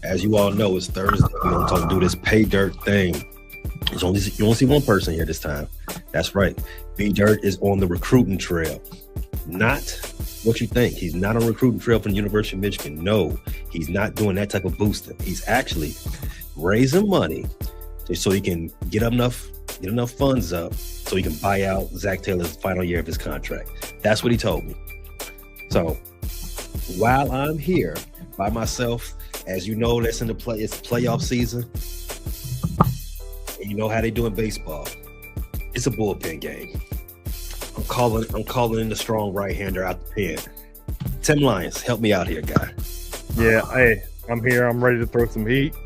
As you all know, it's Thursday. We're going to do this PayDirt thing. You only see one person here this time. That's right. PayDirt is on the recruiting trail. Not what you think. He's not on a recruiting trail from the University of Michigan. No, he's not doing that type of boosting. He's actually raising money so he can get enough funds up so he can buy out Zach Taylor's final year of his contract. That's what he told me. So while I'm here by myself, as you know, it's playoff season. And you know how they do in baseball. It's a bullpen game. I'm calling in the strong right-hander out the pen. Tim Lyons, help me out here, guy. Yeah, hey, I'm here. I'm ready to throw some heat.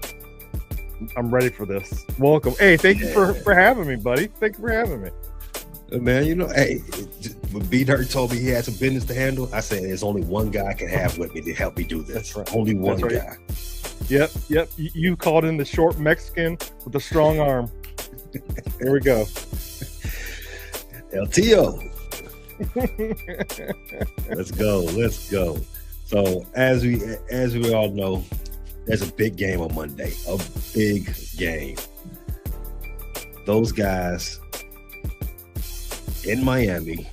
I'm ready for this. Welcome. Hey, thank you for having me, buddy. Thank you for having me. Man, hey, when PayDirt told me he had some business to handle, I said there's only one guy I can have with me to help me do this. That's right. Only one guy. Yep. You called in the short Mexican with the strong arm. Here we go. LTO. Let's go. So as we all know, there's a big game on Monday. A big game. Those guys in Miami,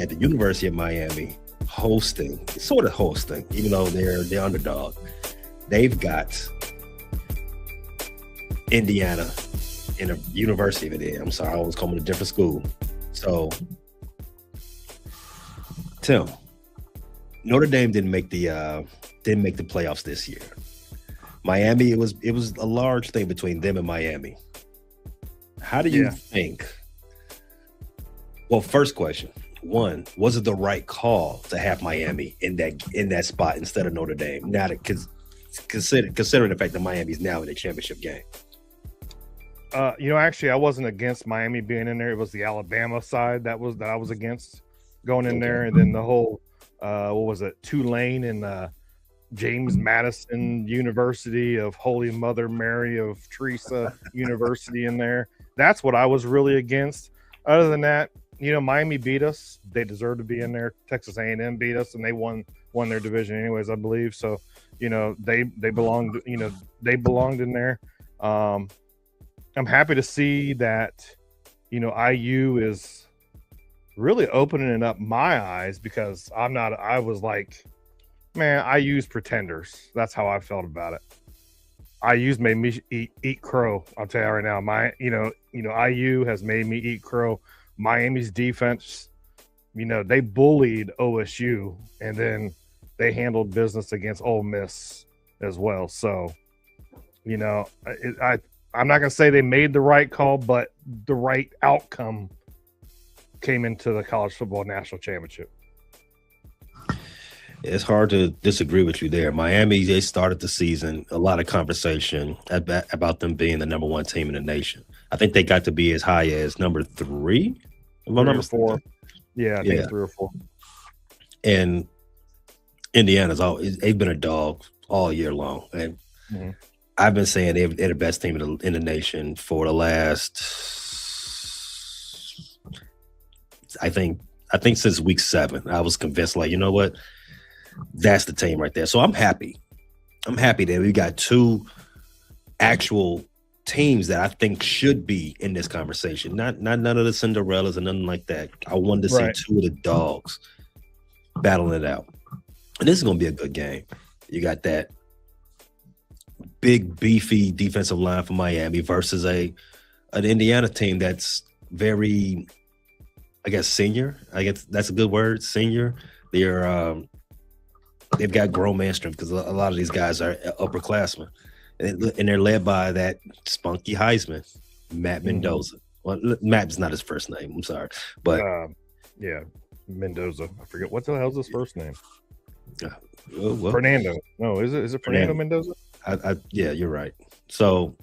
at the University of Miami, hosting, even though they're the underdog. They've got Indiana in a university of it. I'm sorry, I was coming to a different school. So, Tim, Notre Dame didn't make the playoffs this year. Miami, it was a large thing between them and Miami. How do you think? Well, first question. One, was it the right call to have Miami in that spot instead of Notre Dame? Now, considering the fact that Miami is now in the championship game. Actually, I wasn't against Miami being in there. It was the Alabama side that I was against going in there, and then the whole Tulane and James Madison University of Holy Mother Mary of Teresa University in there. That's what I was really against. Other than that, Miami beat us. They deserve to be in there. Texas A&M beat us, and they won their division anyways, I believe. So, they belonged. They belonged in there. I'm happy to see that, IU is really opening up my eyes because I was like, man, IU's pretenders. That's how I felt about it. IU's made me eat crow. I'll tell you right now. IU has made me eat crow. Miami's defense, they bullied OSU, and then they handled business against Ole Miss as well. So, I'm not going to say they made the right call, but the right outcome came into the college football national championship. It's hard to disagree with you there. Miami, they started the season, a lot of conversation about them being the number one team in the nation. I think they got to be as high as number 3. Number 4. Yeah, I think 3 or 4. And Indiana's they've been a dog all year long. And I've been saying they're the best team in the nation for the last, I think since week 7. I was convinced, like, you know what? That's the team right there. So I'm happy. I'm happy that we got 2 actual teams that I think should be in this conversation. Not none of the Cinderellas and nothing like that. I wanted to see 2 of the dogs battling it out. And this is going to be a good game. You got that big, beefy defensive line for Miami versus an Indiana team that's very, I guess, senior. I guess that's a good word, senior. They've got grown man strength because a lot of these guys are upperclassmen. And they're led by that spunky Heisman, Matt Mendoza. Well, Matt's not his first name. I'm sorry. But Mendoza. I forget. What the hell's his first name? Well, Fernando. No, is it Fernando Mendoza? Yeah, you're right. So,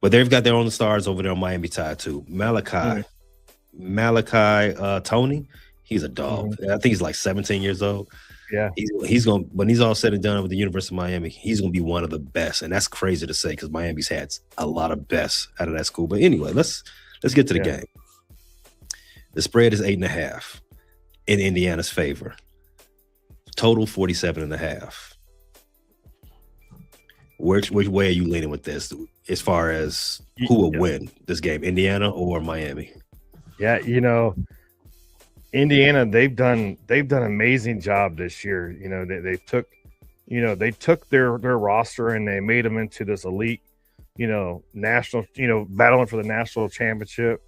but they've got their own stars over there on Miami Tide too. Malachi Tony, he's a dog. I think he's like 17 years old. Yeah, he's going, when he's all said and done with the University of Miami, he's going to be one of the best, and that's crazy to say because Miami's had a lot of best out of that school. But anyway, let's get to the game. The spread is 8.5 in Indiana's favor. Total 47.5. Which way are you leaning with this, as far as who will win this game, Indiana or Miami? Yeah, you know, Indiana, they've done an amazing job this year. You know, they took their roster and they made them into this elite, national, battling for the national championship.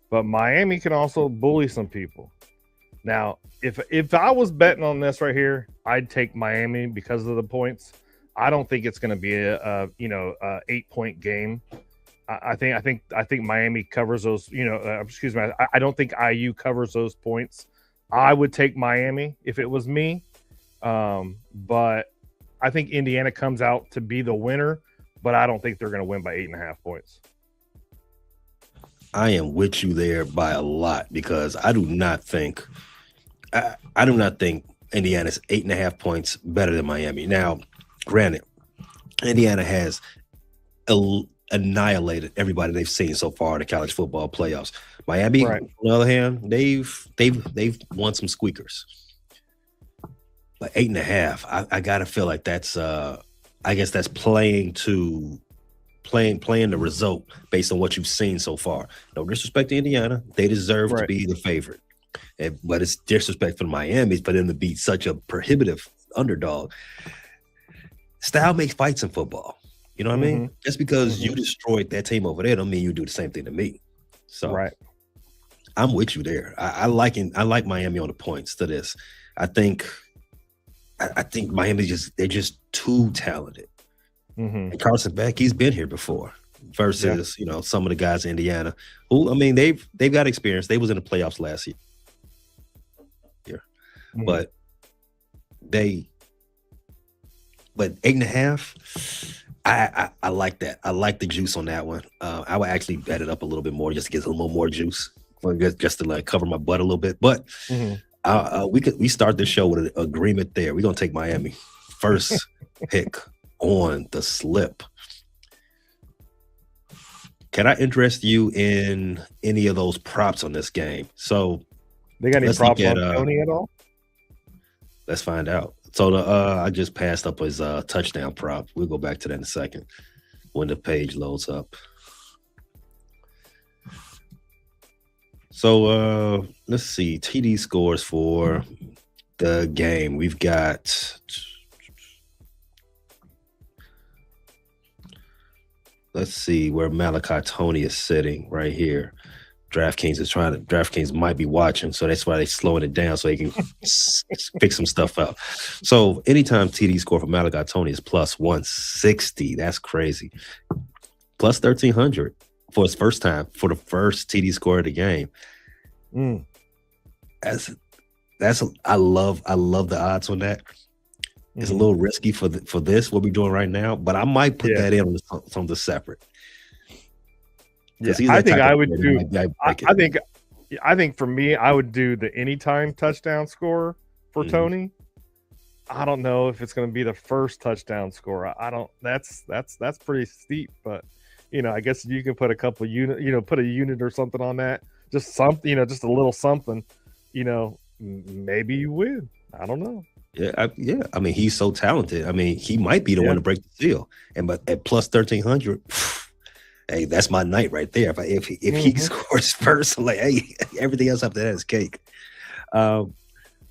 But Miami can also bully some people. Now, if I was betting on this right here, I'd take Miami because of the points. I don't think it's going to be a 8-point game. I think Miami covers those. Excuse me. I don't think IU covers those points. I would take Miami if it was me, but I think Indiana comes out to be the winner. But I don't think they're going to win by 8.5 points. I am with you there by a lot, because I do not think Indiana's 8.5 points better than Miami. Now, granted, Indiana has annihilated everybody they've seen so far in the college football playoffs. Miami, right, on the other hand, they've won some squeakers. But 8.5, I gotta feel like that's I guess that's playing the result based on what you've seen so far. No disrespect to Indiana, they deserve to be the favorite. But it's disrespect for Miami for them to beat such a prohibitive underdog. Style makes fights in football. You know what I mean? Just because you destroyed that team over there don't mean you do the same thing to me. So I'm with you there. I like Miami on the points to this. I think Miami they're just too talented. And Carson Beck, he's been here before versus some of the guys in Indiana who, I mean, they've got experience. They was in the playoffs last year. But 8.5, I like that. I like the juice on that one. I would actually bet it up a little bit more just to get a little more juice, just to like cover my butt a little bit. But we start this show with an agreement there. We're gonna take Miami first pick on the slip. Can I interest you in any of those props on this game? So they got any props on Tony at all? Let's find out. So I just passed up his touchdown prop. We'll go back to that in a second when the page loads up. So let's see. TD scores for the game. We've got, let's see where Malachi Tony is sitting right here. DraftKings might be watching, so that's why they're slowing it down so they can fix some stuff up. So anytime TD score for Malachi Tony is plus 160. That's crazy. Plus 1,300 for his first time, for the first TD score of the game. I love the odds on that. It's a little risky for this, what we're doing right now, but I might put that in on something separate. I think I would do. I think for me, I would do the anytime touchdown score for Tony. I don't know if it's going to be the first touchdown score. I don't. That's pretty steep, but I guess you can put a couple unit, put a unit or something on that. Just something, just a little something. Maybe you win. I don't know. Yeah. I mean, he's so talented. I mean, he might be the one to break the seal. But at plus 1,300. Hey, that's my night right there. If he scores first, I'm like, hey, everything else after that is cake. But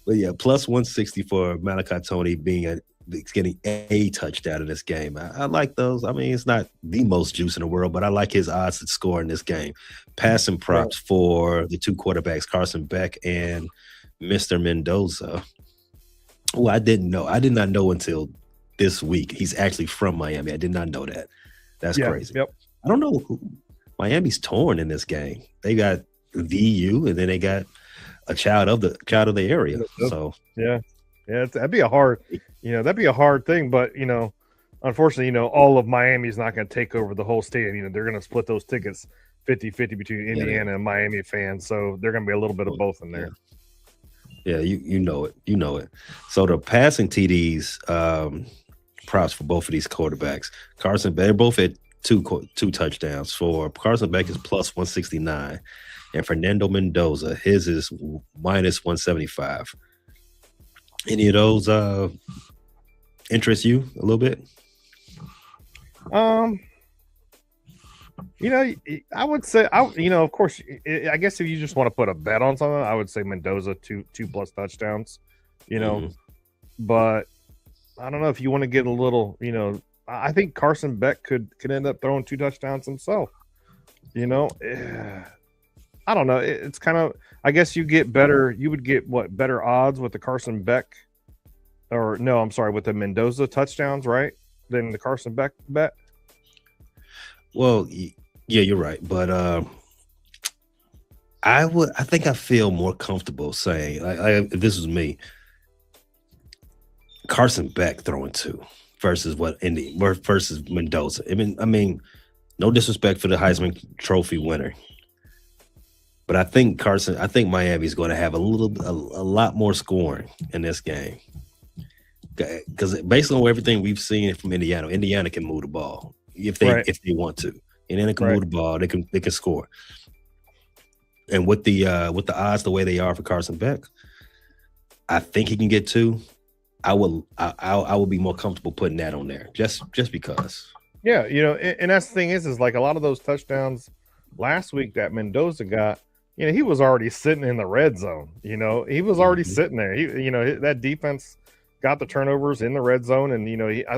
yeah, plus 160 for Malachi Tony getting a touchdown in this game. I like those. I mean, it's not the most juice in the world, but I like his odds to score in this game. Passing props for the two quarterbacks, Carson Beck and Mr. Mendoza. Oh, I did not know until this week. He's actually from Miami. I did not know that. That's crazy. Yep. I don't know who Miami's torn in this game. They got VU, and then they got a child of the area. So that'd be a hard, thing. But unfortunately, all of Miami's not going to take over the whole stadium. They're going to split those tickets 50-50 between Indiana and Miami fans. So they're going to be a little bit of both in there. Yeah, you know it. So the passing TDs props for both of these quarterbacks. Carson, they're both at two touchdowns. For Carson Beck is plus 169, and Fernando Mendoza, his is minus 175. Any of those interest you a little bit? Um, I would say of course, I guess if you just want to put a bet on something, I would say Mendoza two plus touchdowns. You know, Mhm. but I don't know if you want to get a little. I think Carson Beck could end up throwing 2 touchdowns himself. I don't know. It's kind of. I guess you get better. You would get what better odds with the Carson Beck, or no? I'm sorry, with the Mendoza touchdowns, right? Than the Carson Beck bet. Well, yeah, you're right, but I think I feel more comfortable saying, if this was me, Carson Beck throwing two versus versus Mendoza. I mean, no disrespect for the Heisman Trophy winner, but I think Miami's going to have a lot more scoring in this game because based on everything we've seen from Indiana, Indiana can move the ball Right. if they want to. Indiana can Right. move the ball. They can score. And with the odds the way they are for Carson Beck, I think he can get two. I would be more comfortable putting that on there just because. Yeah, and that's the thing is like a lot of those touchdowns last week that Mendoza got, he was already sitting in the red zone. He was already Mhm. sitting there. That defense got the turnovers in the red zone, and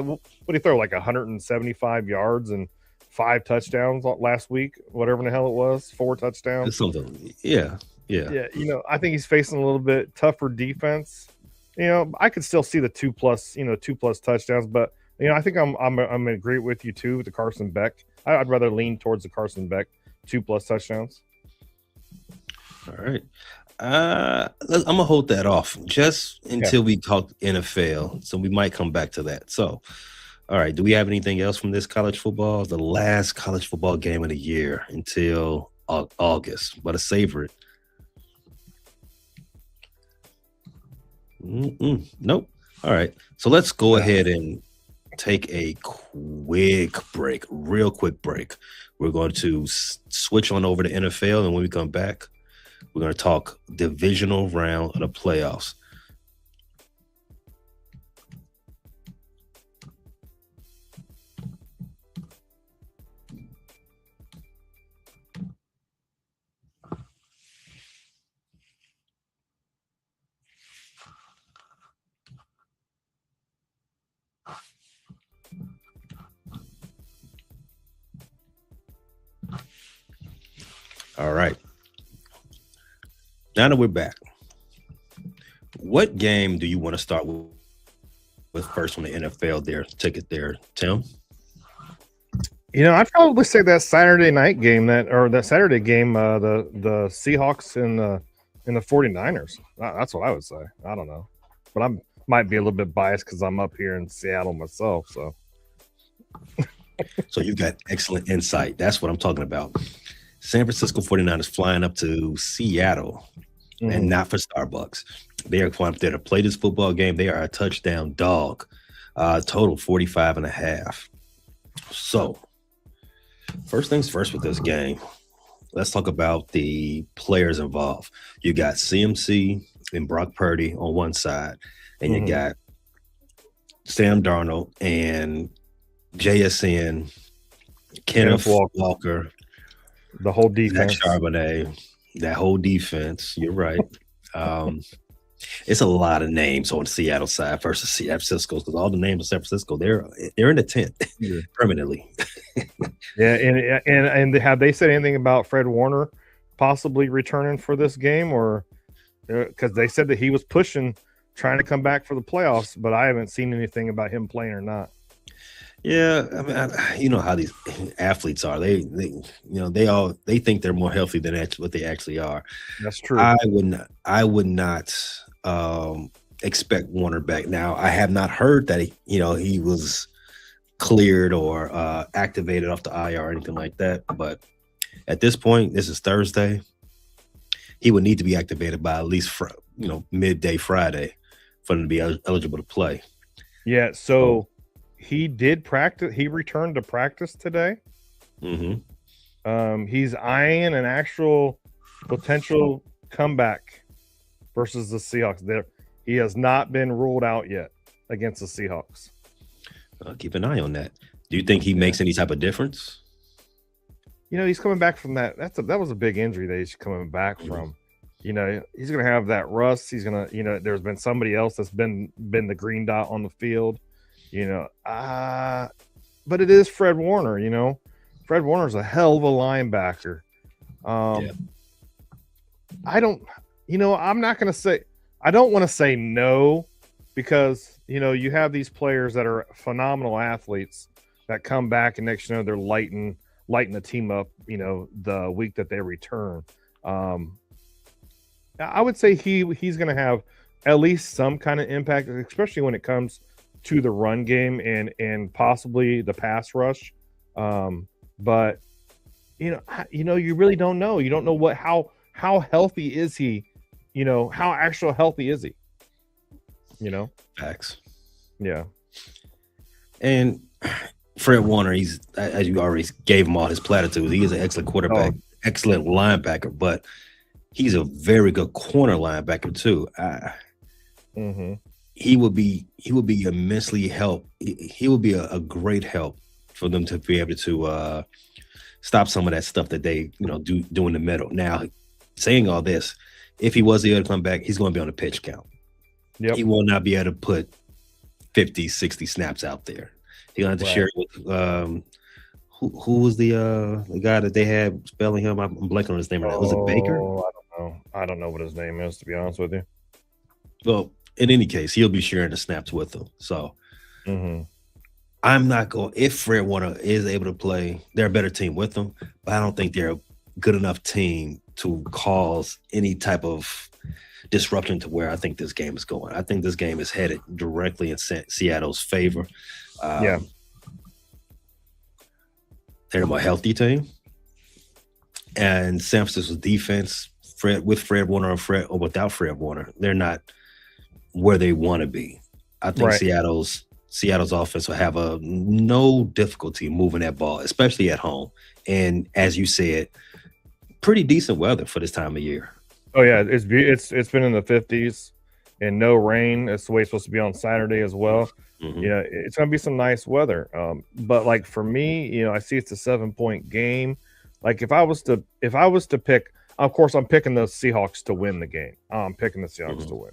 what did he throw, like 175 yards and 5 touchdowns last week, whatever the hell it was, 4 touchdowns. It's something. Yeah, yeah. Yeah, I think he's facing a little bit tougher defense. I could still see the 2+ touchdowns, but I think I'm in agree with you too with the Carson Beck. I'd rather lean towards the Carson Beck 2+ touchdowns. All right. I'm gonna hold that off just Yeah. until we talk NFL. So we might come back to that. So, all right. Do we have anything else from this college football? The last college football game of the year until August, but a savor it. Nope. All right. So let's go No. ahead and take a quick break, real quick break. We're going to switch on over to NFL, and when we come back, we're going to talk divisional round of the playoffs. All right. Now that we're back, what game do you want to start with first from the NFL there? Take it there, Tim. I'd probably say that Saturday night game that Saturday game, the Seahawks and the 49ers. That's what I would say. I don't know, but I'm might be a little bit biased because I'm up here in Seattle myself. So So you've got excellent insight. That's what I'm talking about. San Francisco 49ers flying up to Seattle and mhm. not for Starbucks. They are flying up there to play this football game. They are a touchdown dog. Total 45 and a half. So first things first with this game. Let's talk about the players involved. You got CMC and Brock Purdy on one side, and you Mhm. got Sam Darnold and JSN, Kenneth Kenneth Walker, Walker, the whole Zach defense. Charbonnet, that whole defense. You're right. Um, it's a lot of names on the Seattle side versus San Francisco because all the names of San Francisco they're in the tent Yeah, permanently. yeah, and have they said anything about Fred Warner possibly returning for this game, or because they said that he was pushing, trying to come back for the playoffs, but I haven't seen anything about him playing or not. Yeah, I mean, you know how these athletes are. They think they're more healthy than what they actually are. That's true. I would not expect Warner back. Now, I have not heard that he was cleared or activated off the IR or anything like that. But at this point, this is Thursday. He would need to be activated by at least midday Friday for him to be eligible to play. Yeah, So, so he did practice. He returned to practice today. mhm. He's eyeing an actual potential comeback versus the Seahawks. There, he has not been ruled out yet against the Seahawks. Keep an eye on that. Do you think he makes any type of difference? He's coming back from that. That was a big injury that he's coming back from. He's gonna have that rust. He's gonna, there's been somebody else that's been the green dot on the field. But it is Fred Warner. Fred Warner's a hell of a linebacker. I don't. I'm not gonna say. I don't want to say no, because you have these players that are phenomenal athletes that come back, and next they're lighting the team up. The week that they return. I would say he's going to have at least some kind of impact, especially when it comes to the run game and possibly the pass rush. But you really don't know. You don't know how healthy is he? How actual healthy is he? Facts. Yeah. And Fred Warner, he's, as you already gave him all his platitudes, he is an excellent quarterback, excellent linebacker, but he's a very good corner linebacker too. He would be immensely help. He would be a great help for them to be able to stop some of that stuff that they do in the middle. Now, saying all this, if he was able to come back, he's going to be on a pitch count. Yep. He will not be able to put 50, 60 snaps out there. He'll have to share it with who was the guy that they had spelling him? I'm blanking on his name. Was it Baker? I don't know what his name is, to be honest with you. Well, in any case, he'll be sharing the snaps with them. So I'm not going. If Fred Warner is able to play, they're a better team with them, but I don't think they're a good enough team to cause any type of disruption to where I think this game is going. I think this game is headed directly in Seattle's favor. They're a more healthy team, and San Francisco's defense, with Fred Warner or without Fred Warner, they're not where they want to be. I think Seattle's offense will have no difficulty moving that ball, especially at home. And as you said, pretty decent weather for this time of year. Oh yeah, it's been in the 50s and no rain. It's the way it's supposed to be on Saturday as well. It's gonna be some nice weather. But like for me, I see it's a 7-point game. Like if I was to pick, of course I'm picking the Seahawks to win the game. I'm picking the Seahawks to win.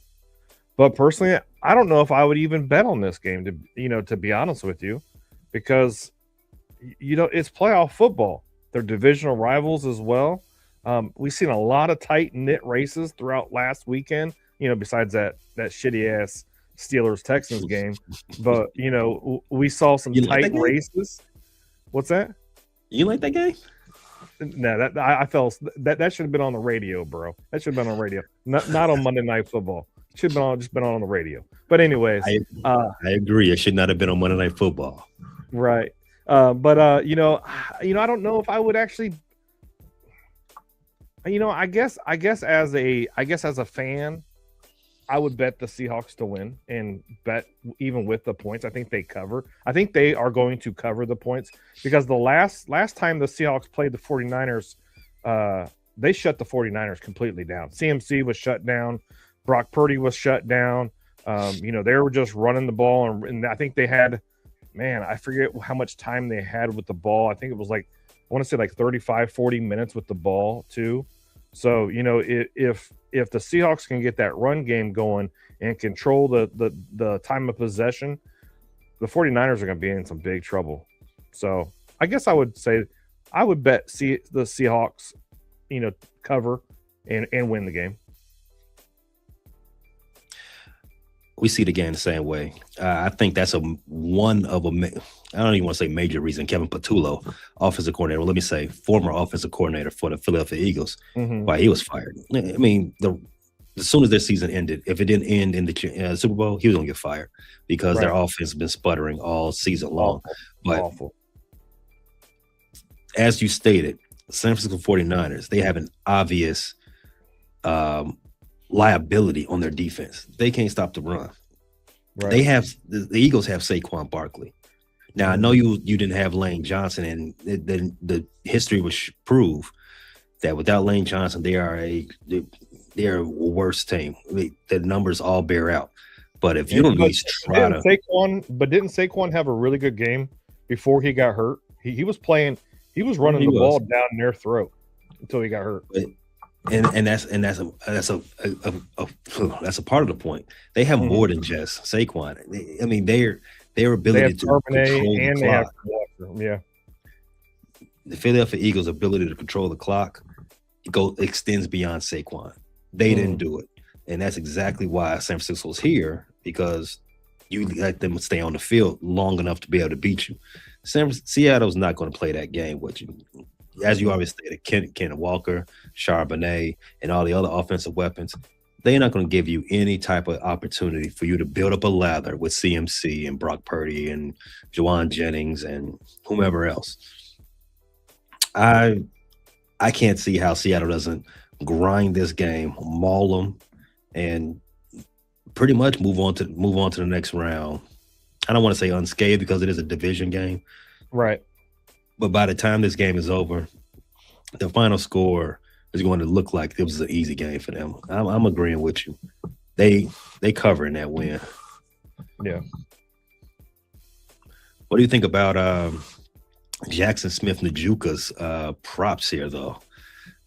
But personally, I don't know if I would even bet on this game to be honest with you, because it's playoff football. They're divisional rivals as well. We've seen a lot of tight knit races throughout last weekend, besides that shitty ass Steelers Texans game. But we saw some tight races. What's that? You like that game? No, I felt that should have been on the radio, bro. That should have been on the radio, not on Monday Night Football. Should have been on the radio. But anyways, I agree. It should not have been on Monday Night Football. Right. But I don't know if I would actually. I guess as a fan, I would bet the Seahawks to win and bet even with the points. I think they cover. I think they are going to cover the points, because the last time the Seahawks played the 49ers, they shut the 49ers completely down. CMC was shut down. Brock Purdy was shut down. They were just running the ball, and I think they had, I forget how much time they had with the ball. I think it was I want to say 35, 40 minutes with the ball too. So, if the Seahawks can get that run game going and control the time of possession, the 49ers are going to be in some big trouble. So I guess I would say I would bet the Seahawks, cover and win the game. We see the game the same way. I think that's I don't even want to say major reason. Kevin Patullo, offensive coordinator, well, let me say former offensive coordinator for the Philadelphia Eagles, why he was fired. I mean, as soon as their season ended, if it didn't end in the Super Bowl, he was going to get fired, because their offense has been sputtering all season long. Awful. As you stated, San Francisco 49ers, they have an obvious liability on their defense. They can't stop the run. They have the Eagles have Saquon Barkley. Now I know you didn't have Lane Johnson, and the history would prove that without Lane Johnson, they are a worse team. The numbers all bear out. But if you don't at least try to, didn't Saquon have a really good game before he got hurt. He was playing. He was running the ball down their throat until he got hurt. And that's a part of the point. They have more than just Saquon. I mean, their ability to control the clock. Yeah. The Philadelphia Eagles' ability to control the clock extends beyond Saquon. They didn't do it, and that's exactly why San Francisco's here, because you let them stay on the field long enough to be able to beat you. Seattle's not going to play that game with you. As you always stated, Kenneth Walker, Charbonnet, and all the other offensive weapons, they're not going to give you any type of opportunity for you to build up a lather with CMC and Brock Purdy and Juwan Jennings and whomever else. I can't see how Seattle doesn't grind this game, maul them, and pretty much move on to the next round. I don't want to say unscathed because it is a division game, right? But by the time this game is over, the final score is going to look like it was an easy game for them. I'm agreeing with you. They covering that win. Yeah. What do you think about Jackson Smith-Njoku's props here, though?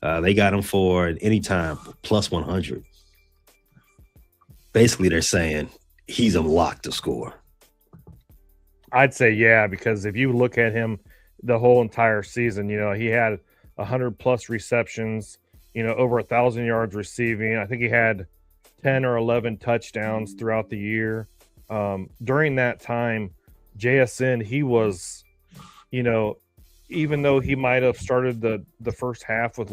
They got him for any time plus 100. Basically, they're saying he's a lock to score. I'd say yeah, because if you look at him the whole entire season, he had 100+ receptions, over 1,000 yards receiving. I think he had 10 or 11 touchdowns throughout the year. During that time, JSN, he was, even though he might have started the first half with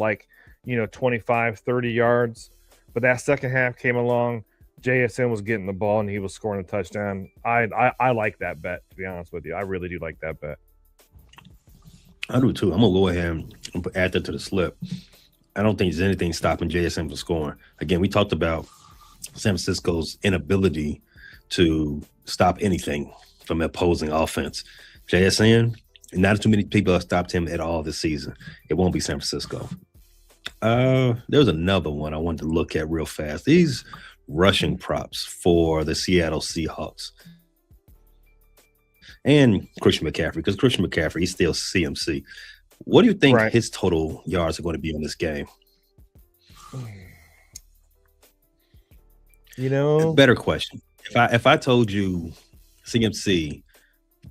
25, 30 yards, but that second half came along, JSN was getting the ball and he was scoring a touchdown. I like that bet, to be honest with you. I really do like that bet. I do too. I'm gonna go ahead and add that to the slip. I don't think there's anything stopping JSN from scoring. Again, we talked about San Francisco's inability to stop anything from opposing offense. JSN, not too many people have stopped him at all this season. It won't be San Francisco. There's another one I wanted to look at real fast. These rushing props for the Seattle Seahawks and Christian McCaffrey, because Christian McCaffrey, he's still CMC. What do you think his total yards are going to be in this game? Better question. If I told you CMC,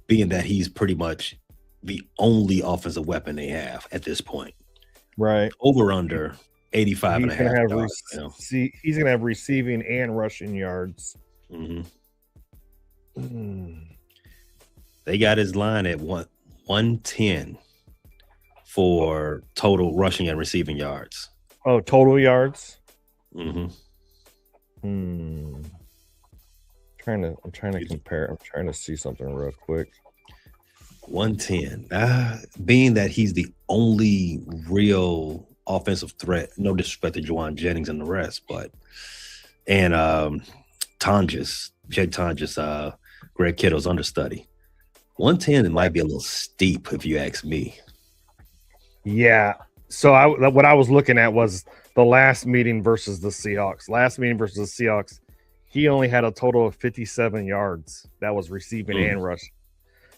being that he's pretty much the only offensive weapon they have at this point, right? Over under 85 and a half yards. He's going to have receiving and rushing yards. They got his line at 110 for total rushing and receiving yards. Oh, total yards? Mm-hmm. I'm trying to compare. I'm trying to see something real quick. 110. Being that he's the only real offensive threat, no disrespect to Juwan Jennings and the rest, but Jake Tonjes, Greg Kittle's understudy. 110, it might be a little steep if you ask me. Yeah. So what I was looking at was the last meeting versus the Seahawks. He only had a total of 57 yards that was receiving and rushing.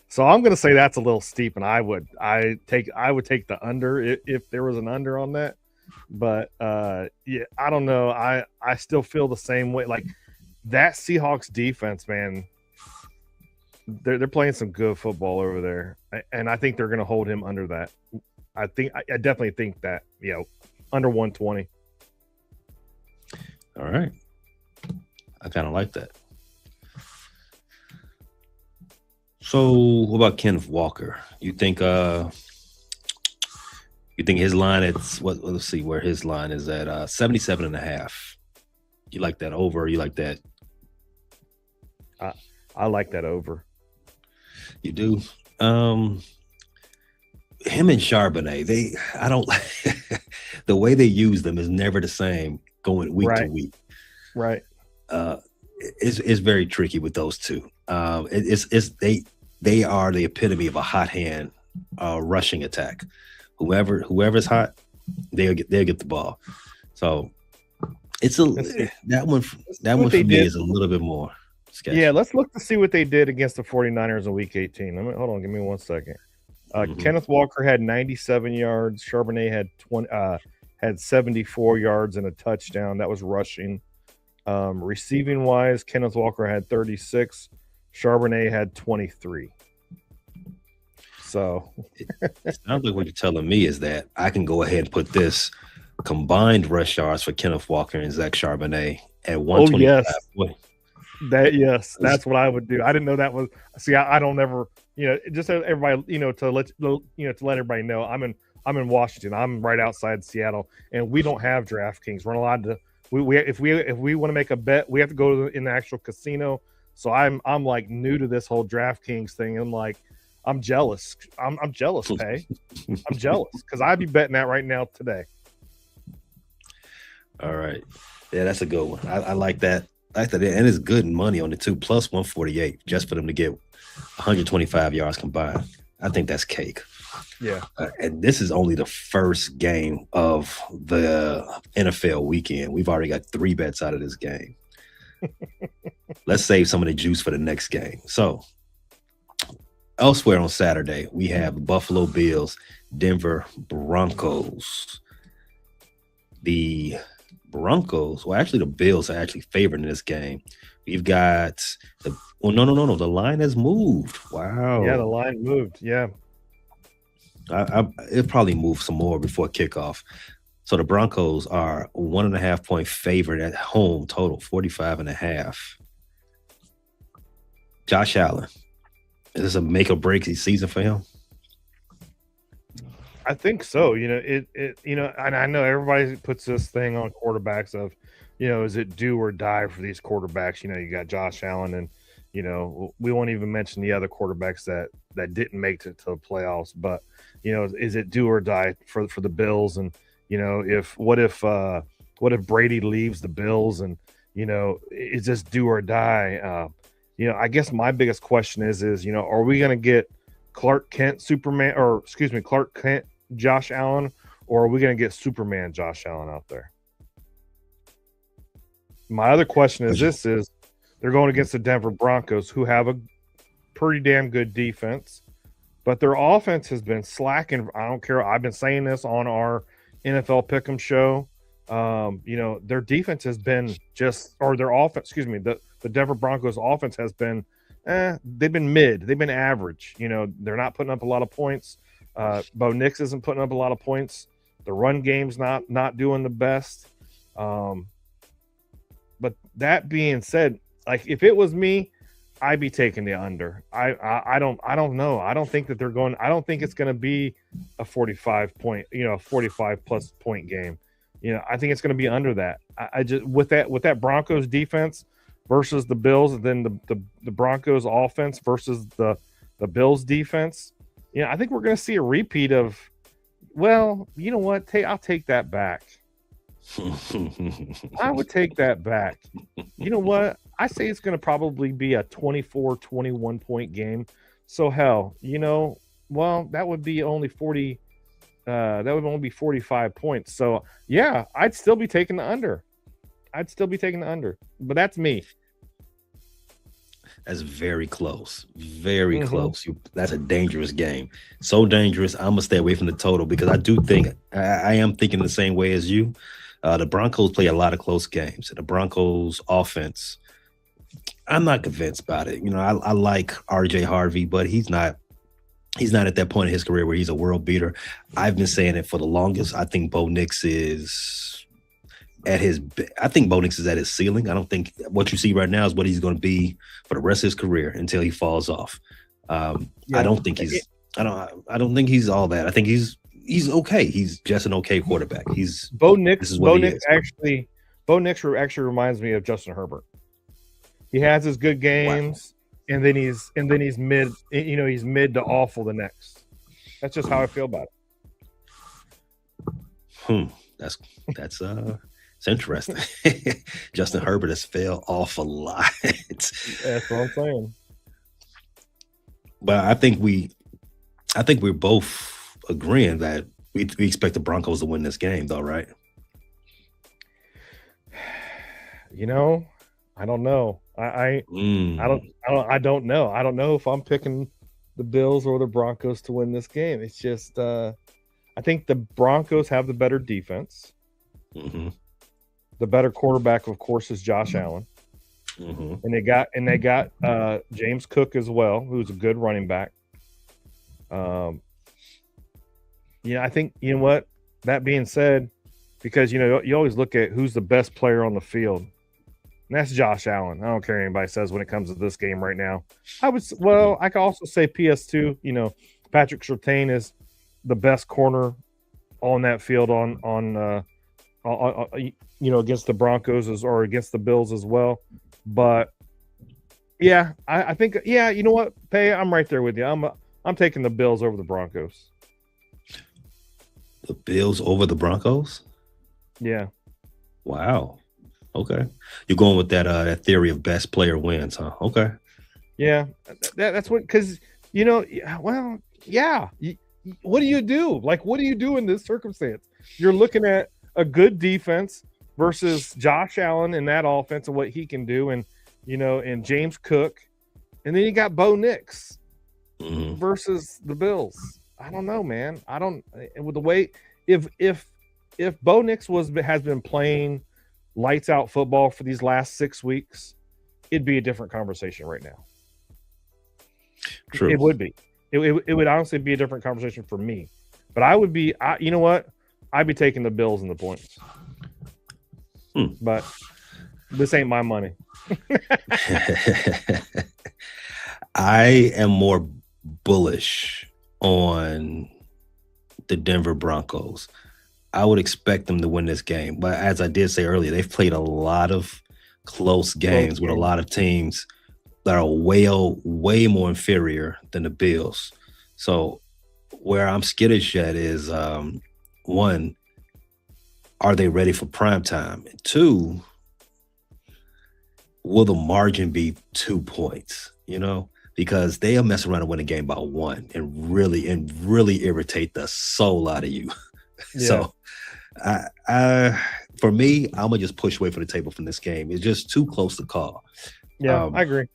So I'm going to say that's a little steep, and I would take the under if there was an under on that. But yeah, I don't know. I still feel the same way. Like that Seahawks defense, man. They're playing some good football over there, and I think they're going to hold him under that. I definitely think that under 120. All right, I kind of like that. So, what about Kenneth Walker? You think his line is what? Let's see where his line is at 77.5. You like that over? Or you like that? I like that over. You do. Him and Charbonnet, the way they use them is never the same going week to week. Right. It's very tricky with those two. They are the epitome of a hot hand rushing attack. Whoever's hot, they'll get the ball. So that one for me is a little bit more. sketch. Yeah, let's look to see what they did against the 49ers in Week 18. Hold on, give me 1 second. Kenneth Walker had 97 yards. Charbonnet had 74 yards and a touchdown. That was rushing. Receiving wise, Kenneth Walker had 36. Charbonnet had 23. So it sounds like what you're telling me is that I can go ahead and put this combined rush yards for Kenneth Walker and Zach Charbonnet at 125. That's what I would do. I didn't know that was. See, I don't ever, just so everybody, to let everybody know, I'm in Washington. I'm right outside Seattle, and we don't have DraftKings. We're not allowed to. If we want to make a bet, we have to go in the actual casino. So I'm like new to this whole DraftKings thing. And I'm jealous. I'm jealous, Pay. I'm jealous because I'd be betting that right now today. All right. Yeah, that's a good one. I like that. And it's good money on the two, plus 148 just for them to get 125 yards combined. I think that's cake. Yeah. And this is only the first game of the NFL weekend. We've already got 3 bets out of this game. Let's save some of the juice for the next game. So elsewhere on Saturday, we have Buffalo Bills, Denver Broncos. The Broncos, well, actually, the Bills are actually favored in this game. We've got no. The line has moved. Wow. Yeah, the line moved. Yeah. It probably moved some more before kickoff. So the Broncos are 1.5 point favorite at home, total 45.5. Josh Allen, is this a make or break season for him? I think so. And I know everybody puts this thing on quarterbacks of, is it do or die for these quarterbacks? You got Josh Allen, and we won't even mention the other quarterbacks that didn't make it to the playoffs. But is it do or die for the Bills? And what if Brady leaves the Bills, and is this do or die? I guess my biggest question is are we going to get Clark Kent Josh Allen, or are we going to get Superman Josh Allen out there? My other question is they're going against the Denver Broncos, who have a pretty damn good defense, but their offense has been slacking. I don't care. I've been saying this on our NFL Pick'em show. Their defense has been the Denver Broncos offense has been they've been mid. They've been average. They're not putting up a lot of points. Bo Nix isn't putting up a lot of points. The run game's not doing the best. But that being said, if it was me, I'd be taking the under. I don't know. I don't think that I don't think it's going to be a 45 plus point game. I think it's going to be under that. I just with that Broncos defense versus the Bills, and then the Broncos offense versus the Bills defense. I think we're going to see a repeat of, well, you know what? I'll take that back. I would take that back. You know what? I say it's going to probably be a 24-21 point game. So hell, that would be only 40. That would only be 45 points. So yeah, I'd still be taking the under. But that's me. That's very close. Very close. That's a dangerous game. So dangerous. I'm gonna stay away from the total because I do think I am thinking the same way as you. The Broncos play a lot of close games. The Broncos offense, I'm not convinced about it. I like RJ Harvey, but he's not at that point in his career where he's a world beater. I've been saying it for the longest. I think Bo Nix is at his ceiling. I don't think what you see right now is what he's going to be for the rest of his career until he falls off. I don't think he's all that. I think he's okay. He's just an okay quarterback. Bo Nix actually reminds me of Justin Herbert. He has his good games, and then he's mid. He's mid to awful the next. That's just how I feel about it. That's it's interesting. Justin Herbert has fell off a lot. That's what I'm saying. But I think we're both agreeing that we expect the Broncos to win this game, though, right? I don't know. I don't know. I don't know if I'm picking the Bills or the Broncos to win this game. It's just I think the Broncos have the better defense. Mm-hmm. The better quarterback, of course, is Josh Allen. Mm-hmm. And they got James Cook as well, who's a good running back. I think, you know what? That being said, because you always look at who's the best player on the field. And that's Josh Allen. I don't care what anybody says when it comes to this game right now. I could also say PS2, Patrick Surtain is the best corner on that field against the Broncos or against the Bills as well. But yeah, I think, you know what, Pay, I'm right there with you. I'm taking the Bills over the Broncos. The Bills over the Broncos? Yeah. Wow. Okay. You're going with that theory of best player wins, huh? Okay. Yeah. That's what, because, well, yeah. What do you do? Like, what do you do in this circumstance? You're looking at a good defense versus Josh Allen and that offense and what he can do, and and James Cook, and then you got Bo Nix versus the Bills. I don't know, man. I don't, with the way, if Bo Nix has been playing lights out football for these last 6 weeks, it'd be a different conversation right now. True. It would be. It would honestly be a different conversation for me. But I would be, you know what? I'd be taking the Bills and the points. But this ain't my money. I am more bullish on the Denver Broncos. I would expect them to win this game. But as I did say earlier, they've played a lot of close games with a lot of teams that are way more inferior than the Bills. So where I'm skittish at is, one, are they ready for prime time? And two, will the margin be 2 points? Because they'll mess around and win a game by 1 and really irritate the soul out of you. Yeah. So for me, I'm gonna just push away from the table from this game. It's just too close to call. Yeah, I agree.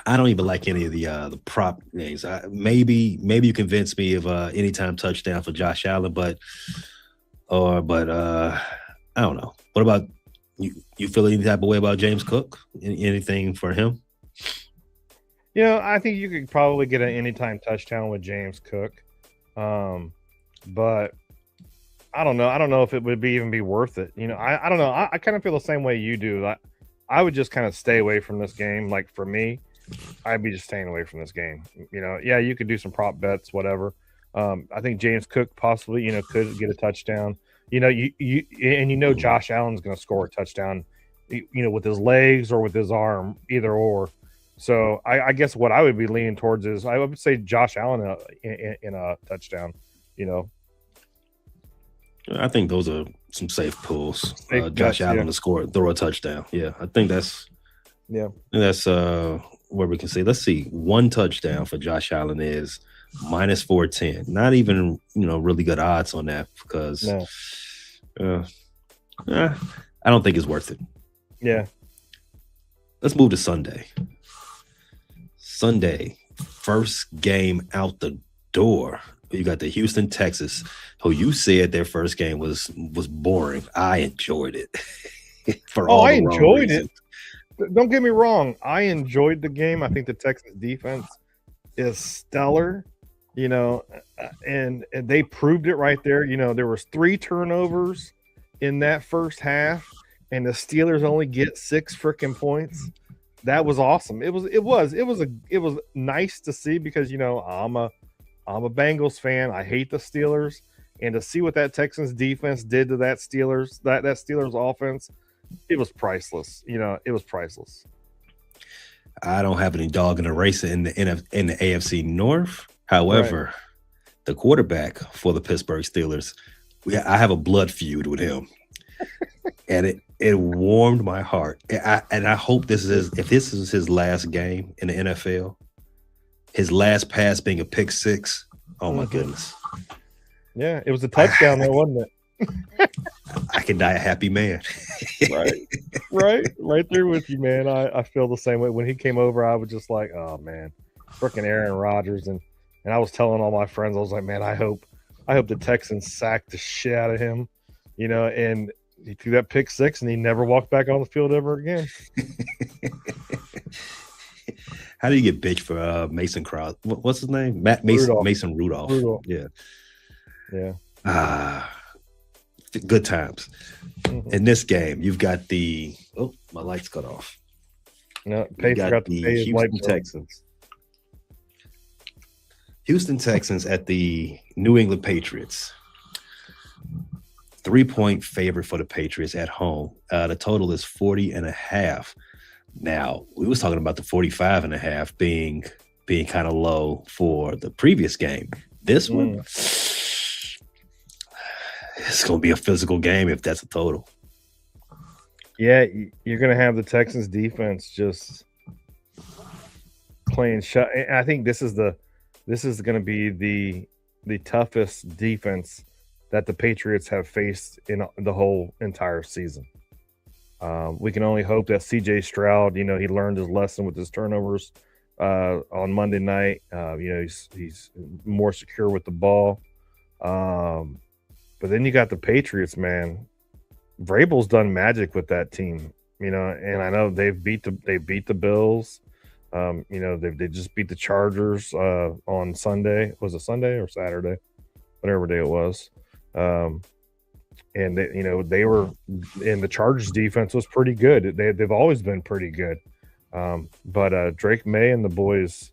I don't even like any of the prop names. Maybe you convince me of anytime touchdown for Josh Allen, but I don't know. What about you? You feel any type of way about James Cook? Anything for him? I think you could probably get an anytime touchdown with James Cook, but I don't know. I don't know if it would even be worth it. I don't know. I kind of feel the same way you do. I would just kind of stay away from this game. Like for me, I'd be just staying away from this game. Yeah, you could do some prop bets, whatever. I think James Cook possibly, could get a touchdown. Josh Allen's going to score a touchdown, with his legs or with his arm, either or. So I guess what I would be leaning towards is I would say Josh Allen in a touchdown. I think those are some safe pulls. Josh Allen to throw a touchdown. Yeah, I think that's where we can see. Let's see, 1 touchdown for Josh Allen is -410. Not even really good odds on that because I don't think it's worth it. Yeah. Let's move to Sunday. First game out the door. You got the Houston Texans, who you said their first game was boring. I enjoyed it. I enjoyed it. Don't get me wrong. I enjoyed the game. I think the Texans defense is stellar, and they proved it right there. There was 3 turnovers in that first half, and the Steelers only get 6 freaking points. That was awesome. It was nice to see because I'm a Bengals fan. I hate the Steelers, and to see what that Texans defense did to that Steelers offense, it was priceless. It was priceless. I don't have any dog in the race in the AFC North. However, the quarterback for the Pittsburgh Steelers, I have a blood feud with him, and it warmed my heart. And I hope if this is his last game in the NFL, his last pass being a pick 6. Oh my goodness. Yeah, it was a touchdown there, wasn't it? I can die a happy man. Right there with you, man. I feel the same way. When he came over, I was just like, oh man, freaking Aaron Rodgers, and I was telling all my friends, I was like, man, I hope the Texans sack the shit out of him, and he threw that pick six and he never walked back on the field ever again. How do you get bitch for Mason Crosby? What's his name? Mason Rudolph. Yeah. Good times. Mm-hmm. In this game, you've got my lights cut off. No, Patriots got the Houston Texans. Houston Texans at the New England Patriots. 3-point favorite for the Patriots at home. The total is 40.5. Now, we was talking about the 45.5 being kind of low for the previous game. This one, it's going to be a physical game if that's a total. Yeah, you're going to have the Texans defense just playing shut. I think this is going to be the toughest defense that the Patriots have faced in the whole entire season. We can only hope that CJ Stroud, he learned his lesson with his turnovers on Monday night. He's more secure with the ball. But then you got the Patriots, man. Vrabel's done magic with that team, and I know they beat the Bills. They just beat the Chargers on Sunday. Was it Sunday or Saturday? Whatever day it was. And they were, and the Chargers defense was pretty good. They've always been pretty good. But Drake May and the boys,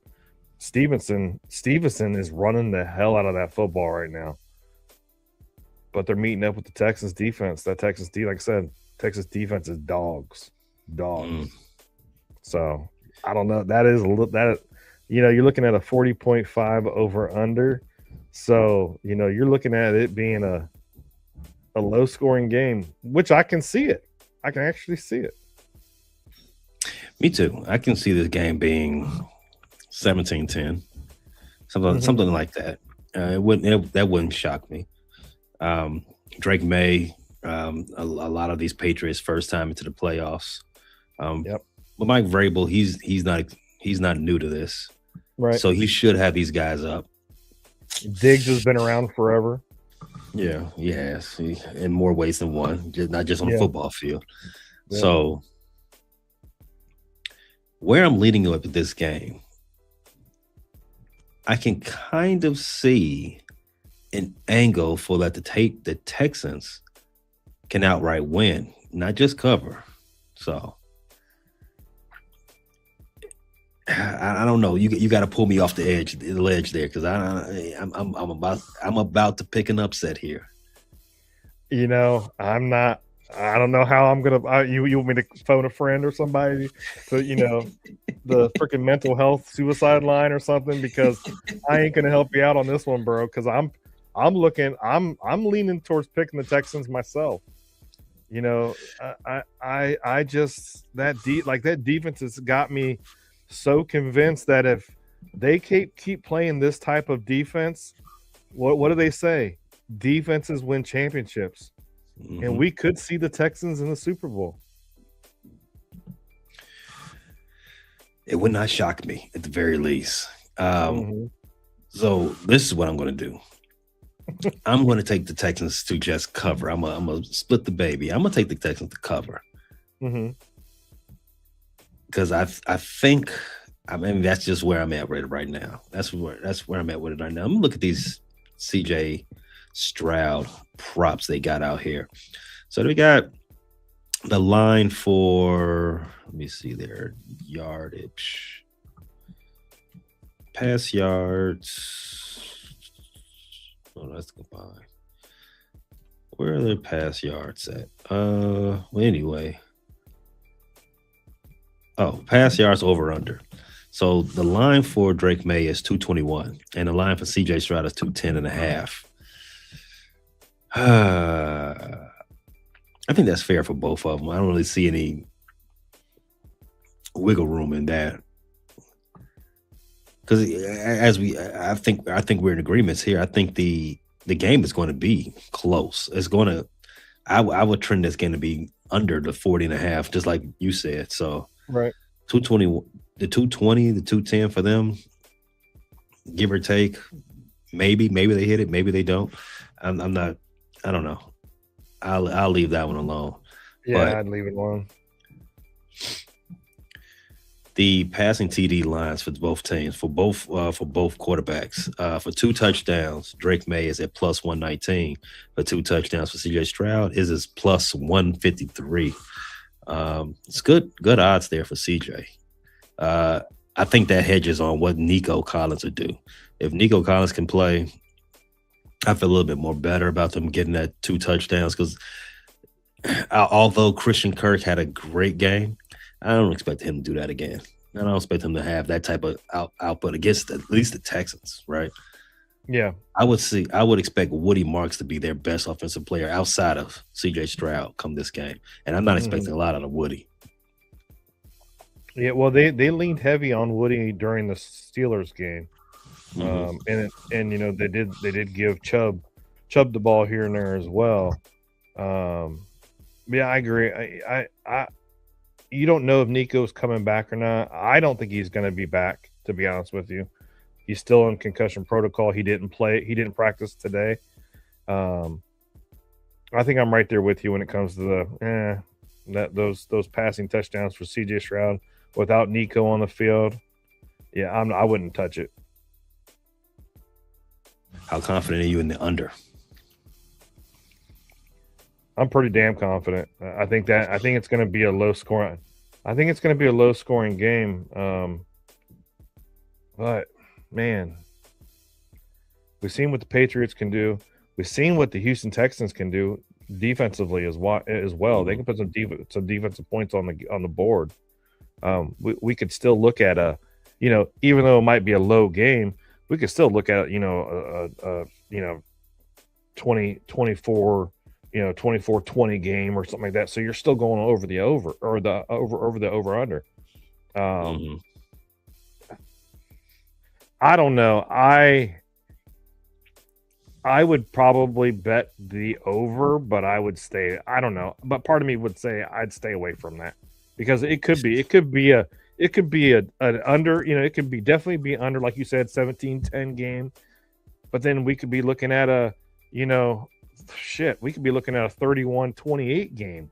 Stevenson is running the hell out of that football right now. But they're meeting up with the Texans defense. That Texas like I said, Texas defense is dogs. So I don't know. That is you're looking at a 40.5 over under. So you're looking at it being a low scoring game, which I can see it. I can actually see it. Me too. I can see this game being 17-10, something like that. That wouldn't shock me. Drake May, a lot of these Patriots first time into the playoffs. But Mike Vrabel, he's not new to this, right? So he should have these guys up. Diggs has been around forever. Yeah, yes, in more ways than one, not just on the football field. Yeah. So where I'm leading up with this game, I can kind of see an angle for that the Texans can outright win, not just cover. So I don't know. You got to pull me off the ledge there, because I'm about to pick an upset here. I'm not. I don't know how I'm gonna. You want me to phone a friend or somebody to the freaking mental health suicide line or something, because I ain't gonna help you out on this one, bro. Because I'm leaning towards picking the Texans myself. I just that defense has got me so convinced that if they keep playing this type of defense, what do they say? Defenses win championships. Mm-hmm. And we could see the Texans in the Super Bowl. It would not shock me at the very least. So this is what I'm going to do. I'm going to take the Texans to just cover. I'm going to split the baby. I'm going to take the Texans to cover. Mm-hmm. Because I think, that's just where I'm at right now. That's where I'm at with it right now. I'm gonna look at these CJ Stroud props they got out here. So we got the line for, let me see their yardage, pass yards. Oh, that's combined. Where are their pass yards at? Well, anyway. Oh, pass yards over under. So the line for Drake May is 221, and the line for CJ Stroud is 210.5. I think that's fair for both of them. I don't really see any wiggle room in that, because I think we're in agreements here. I think the game is going to be close. I would trend this game to be under the 40.5, just like you said. So Right. 220, the 220, the 210 for them, give or take. Maybe they hit it, maybe they don't. I'm not. I don't know. I'll leave that one alone. Yeah, But I'd leave it alone. the passing TD lines for both teams, for both quarterbacks, for 2 touchdowns, Drake May is at plus 119. For 2 touchdowns for CJ Stroud, is plus 153. It's good odds there for CJ. I think that hedges on what Nico Collins would do. If Nico Collins can play, I feel a little bit more better about them getting that 2 touchdowns because although Christian Kirk had a great game, I don't expect him to do that again. I don't expect him to have that type of output against at least the Texans, right? Yeah. I would expect Woody Marks to be their best offensive player outside of CJ Stroud come this game. And I'm not expecting a lot out of Woody. Yeah, well, they leaned heavy on Woody during the Steelers game, and you know they did give Chubb the ball here and there as well. Yeah, I agree. I you don't know if Nico's coming back or not. I don't think he's going to be back. To be honest with you, he's still in concussion protocol. He didn't play. He didn't practice today. I think I'm right there with you when it comes to those passing touchdowns for CJ Stroud. Without Nico on the field, yeah, I wouldn't touch it. How confident are you in the under? I'm pretty damn confident. I think it's going to be a low scoring. I think it's going to be a low scoring game. But man, we've seen what the Patriots can do. We've seen what the Houston Texans can do defensively as well. They can put some defensive points on the board. We could still look at even though it might be a low game, we could still look at 24-20 game or something like that. So you're still going over the over or the over under. I don't know. I would probably bet the over, but I would stay. I don't know, but part of me would say I'd stay away from that. Because it could be an under, it could be definitely be under, like you said, 17-10 game. But then we could be looking at we could be looking at a 31-28 game.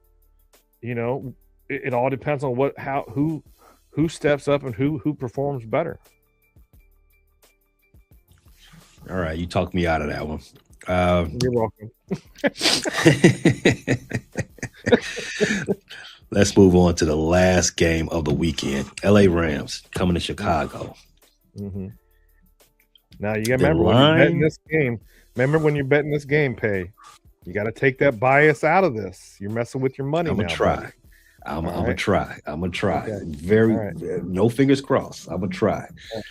It all depends on who steps up and who performs better. All right, you talked me out of that one. You're welcome. Let's move on to the last game of the weekend. LA Rams coming to Chicago. Mm-hmm. Now you got to remember when you're betting this game. Remember when you're betting this game, Pay. You got to take that bias out of this. You're messing with your money. I'm gonna try. I'm gonna try. Okay. No fingers crossed. I'm gonna try. Okay.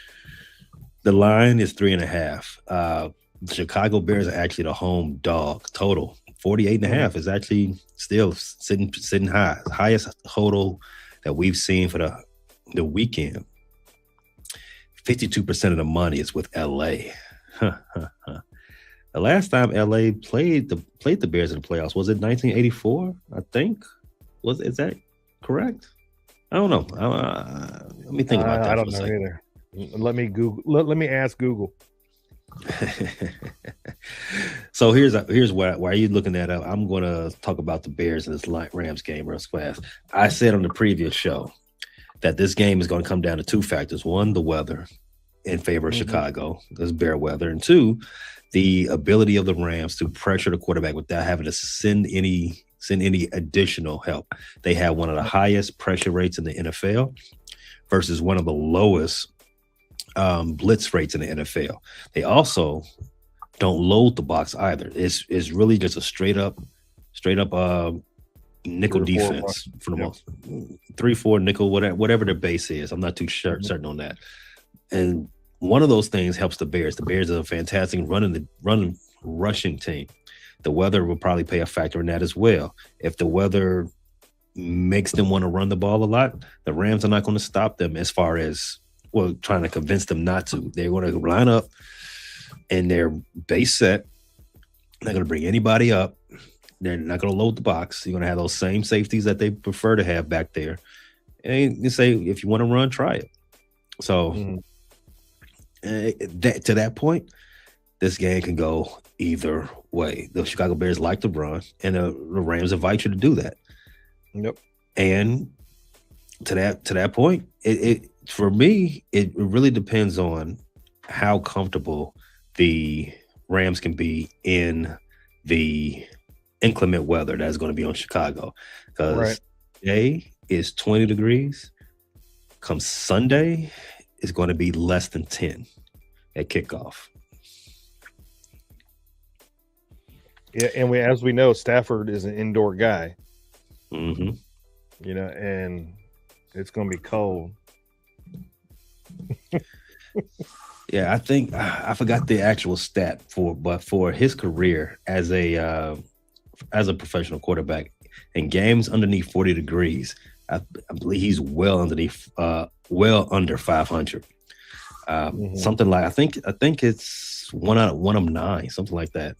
The line is 3.5. The Chicago Bears are actually the home dog. Total 48.5 is actually still sitting high. The highest total that we've seen for the weekend. 52% of the money is with LA. The last time LA played the Bears in the playoffs was it 1984? I think. Is that correct? I don't know. Let me think about that. I don't know either. Let me Google. Let me ask Google. So here's why are you looking that up? I'm going to talk about the Bears in this Rams game real fast. I said on the previous show that this game is going to come down to two factors. One, the weather in favor of Chicago. There's bear weather. And two, the ability of the Rams to pressure the quarterback without having to send any additional help. They have one of the highest pressure rates in the NFL versus one of the lowest blitz rates in the NFL. They also don't load the box either. It's really just a straight up nickel defense for the most 3-4 nickel, whatever the base is. I'm not too certain on that. And one of those things helps the Bears. The Bears are a fantastic rushing team. The weather will probably play a factor in that as well. If the weather makes them want to run the ball a lot, the Rams are not going to stop them as far as trying to convince them not to. They're going to line up in their base set. They're going to bring anybody up. They're not going to load the box. You're going to have those same safeties that they prefer to have back there. And you say, if you want to run, try it. So to that point, this game can go either way. The Chicago Bears like to run, and the Rams invite you to do that. Yep. And to that point, it for me, it really depends on how comfortable the Rams can be in the inclement weather that's going to be on Chicago. Because today is 20 degrees. Come Sunday, it's going to be less than 10 at kickoff. Yeah, and as we know, Stafford is an indoor guy. Mm-hmm. You know, and it's going to be cold. Yeah, I think I forgot the actual stat but for his career as a professional quarterback in games underneath 40 degrees, I believe he's well under 500. Something like I think it's one of 9, something like that.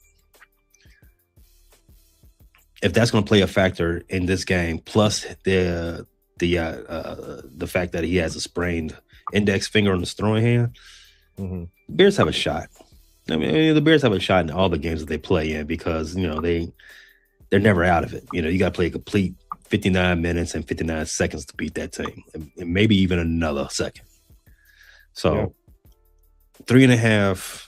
If that's going to play a factor in this game, plus the fact that he has a sprained index finger on his throwing hand, Bears have a shot. I mean, the Bears have a shot in all the games that they play in because they're never out of it. You got to play a complete 59 minutes and 59 seconds to beat that team, and maybe even another second. So 3.5.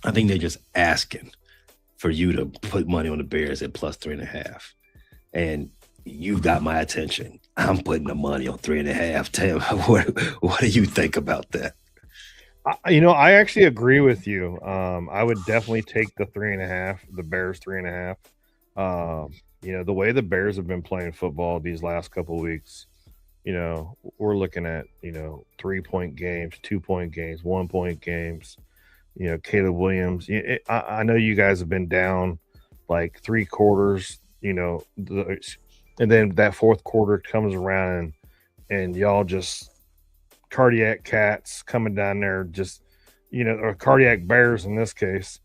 I think they're just asking for you to put money on the Bears at plus 3.5, and you've got my attention. I'm putting the money on 3.5. Tim, what do you think about that? I actually agree with you. I would definitely take the 3.5, the Bears 3.5. The way the Bears have been playing football these last couple of weeks, we're looking at 3-point games, 2-point games, 1-point games. Caleb Williams. I know you guys have been down like 3 quarters. And then that fourth quarter comes around and y'all just cardiac cats coming down there, just or cardiac bears in this case.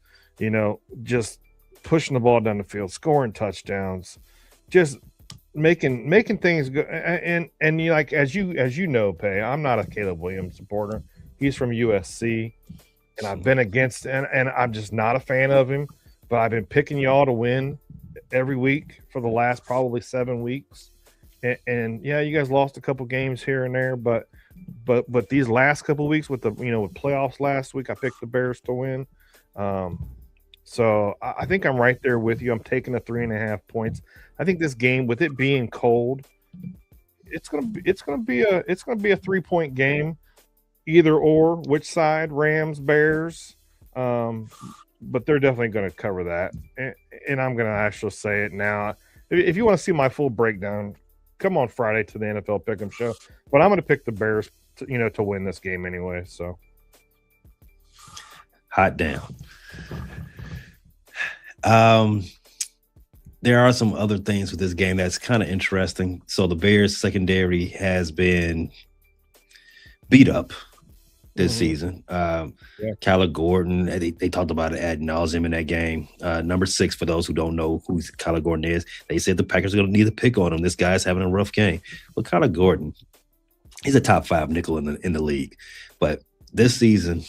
Just pushing the ball down the field, scoring touchdowns, just making things go. And you like as you know, Pay. I'm not a Caleb Williams supporter. He's from USC. And I've been against, and I'm just not a fan of him. But I've been picking y'all to win every week for the last probably 7 weeks. And yeah, you guys lost a couple games here and there, but these last couple of weeks with the with playoffs last week, I picked the Bears to win. So I think I'm right there with you. I'm taking the 3.5 points. I think this game, with it being cold, it's gonna be a 3-point game. Either or, which side, Rams, Bears, but they're definitely going to cover that. And I'm going to actually say it now. If you want to see my full breakdown, come on Friday to the NFL Pick'em show. But I'm going to pick the Bears, to win this game anyway. So, hot damn. There are some other things with this game that's kind of interesting. So the Bears secondary has been beat up this season. Kyler Gordon, they talked about it ad nauseum in that game. Number 6, for those who don't know who Kyler Gordon is, they said the Packers are going to need to pick on him. This guy's having a rough game. Well, Kyler Gordon, he's a top 5 nickel in the league. But this season,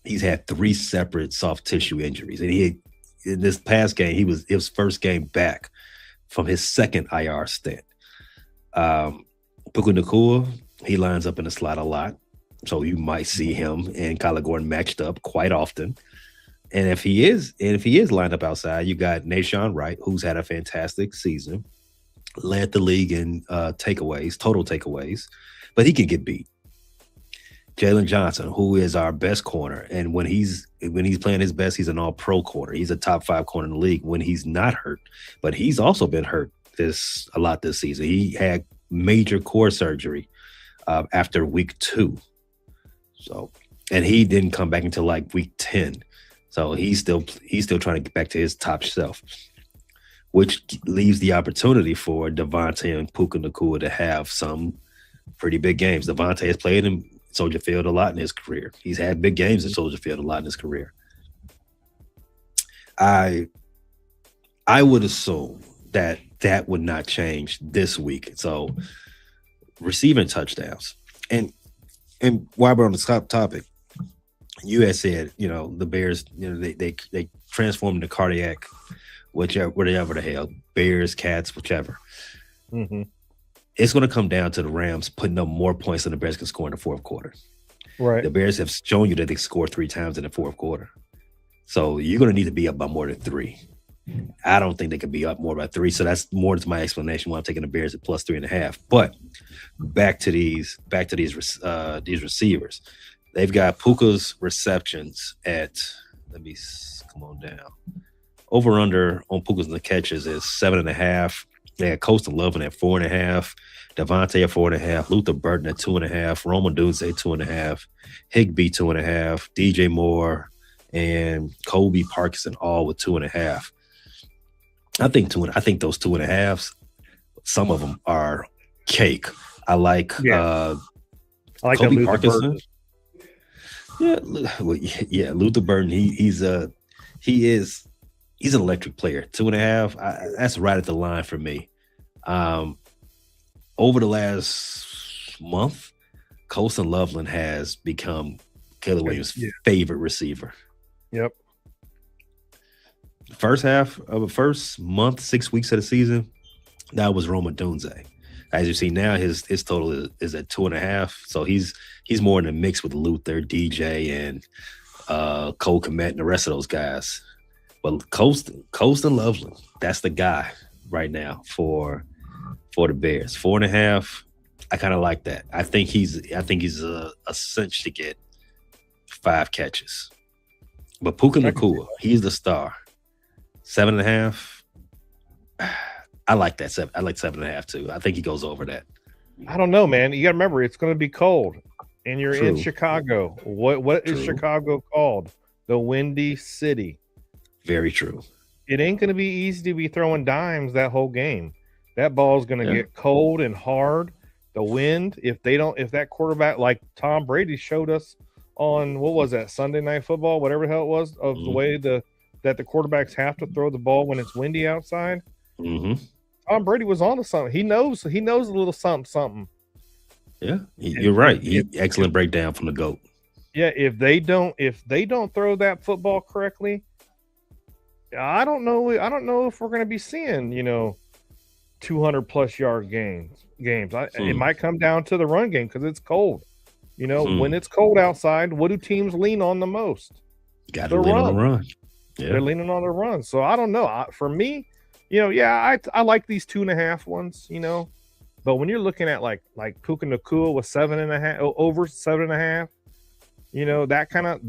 he's had 3 separate soft tissue injuries. And in this past game, it was his first game back from his second IR stint. Puka Nacua, he lines up in the slot a lot. So you might see him and Kyler Gordon matched up quite often. And if he is lined up outside, you got Nashawn Wright, who's had a fantastic season, led the league in total takeaways, but he can get beat. Jalen Johnson, who is our best corner, and when he's playing his best, he's an all-pro corner. He's a top 5 corner in the league when he's not hurt, but he's also been hurt a lot this season. He had major core surgery after week 2. So, and he didn't come back until like week 10. So he's still trying to get back to his top self, which leaves the opportunity for Devontae and Puka Nacua to have some pretty big games. Devontae has played in Soldier Field a lot in his career. He's had big games in Soldier Field a lot in his career. I I would assume that that would not change this week. So receiving touchdowns. And while we're on the top topic, you had said, the Bears, they transformed into cardiac, whatever the hell, Bears, cats, whichever. Mm-hmm. It's going to come down to the Rams putting up more points than the Bears can score in the fourth quarter. Right. The Bears have shown you that they score 3 times in the fourth quarter. So you're going to need to be up by more than 3. I don't think they could be up more by 3. So that's more to my explanation why I'm taking the Bears at plus 3.5. But back to these receivers. They've got Puka's receptions at, come on down. Over under on Puka's the catches is 7.5. They had Coastal Lovin at 4.5. Devontae at 4.5. Luther Burton at 2.5. Roma Dunze 2.5. Higbee 2.5. DJ Moore and Kobe Parkinson all with 2.5. I think those 2.5s, some of them are cake. I like Kobe Parkinson. Luther Burton. He's an electric player. 2.5. That's right at the line for me. Over the last month, Colson Loveland has become Caleb Williams' favorite receiver. Yep. First month, 6 weeks of the season, that was Roma Dunze. As you see now, his total is at 2.5. So he's more in the mix with Luther, DJ, and Cole Kmet and the rest of those guys. But Colston Loveland, that's the guy right now for the Bears. 4.5. I kind of like that. I think he's a cinch to get 5 catches. But Puka Nacua, he's the star. 7.5. I like that. I like 7.5 too. I think he goes over that. I don't know, man. You got to remember, it's going to be cold, and you're in Chicago. What is Chicago called? The Windy City. Very true. It ain't going to be easy to be throwing dimes that whole game. That ball is going to get cold and hard. The wind, if that quarterback, like Tom Brady showed us on, what was that, Sunday Night Football, whatever the hell it was, of the way that the quarterbacks have to throw the ball when it's windy outside. Mm-hmm. Tom Brady was on to something. He knows a little something. Yeah, you're right. Excellent breakdown from the GOAT. Yeah, if they don't throw that football correctly, I don't know if we're going to be seeing 200+ yard games. It might come down to the run game because it's cold. When it's cold outside, what do teams lean on the most? Got to lean on the run. Yeah. They're leaning on the run. So I don't know. For me, I like these 2.5 ones. But when you're looking at like Puka Nacua with 7.5, over 7.5,